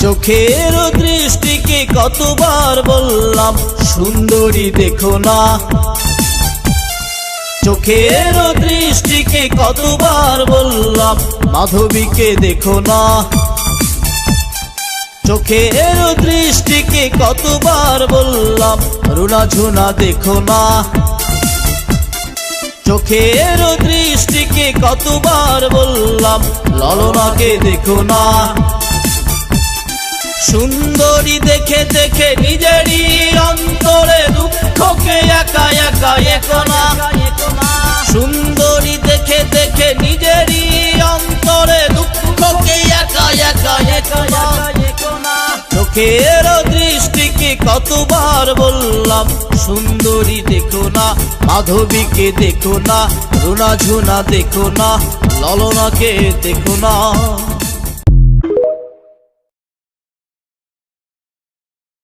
চোখের দৃষ্টিকে কতবার বললাম সুন্দরী দেখো না। চোখের দৃষ্টিকে কতবার বললাম মাধবীকে দেখো না। চোখের দৃষ্টিকে কতবার বললাম রুনা ঝুনা দেখো না। চোখের দৃষ্টিকে কতবার বললাম ললনাকে দেখো না। সুন্দরী দেখে দেখে নিজেরই অন্তরে দুঃখকে একা একা একা না। সুন্দরী দেখে দেখে নিজেরই অন্তরে দুঃখকে একা একা একা না। চোখের দৃষ্টিকে কতবার বললাম সুন্দরী দেখো না। মাধবীকে দেখো না, রুনা ঝুনা দেখো না, ললনাকে দেখো না।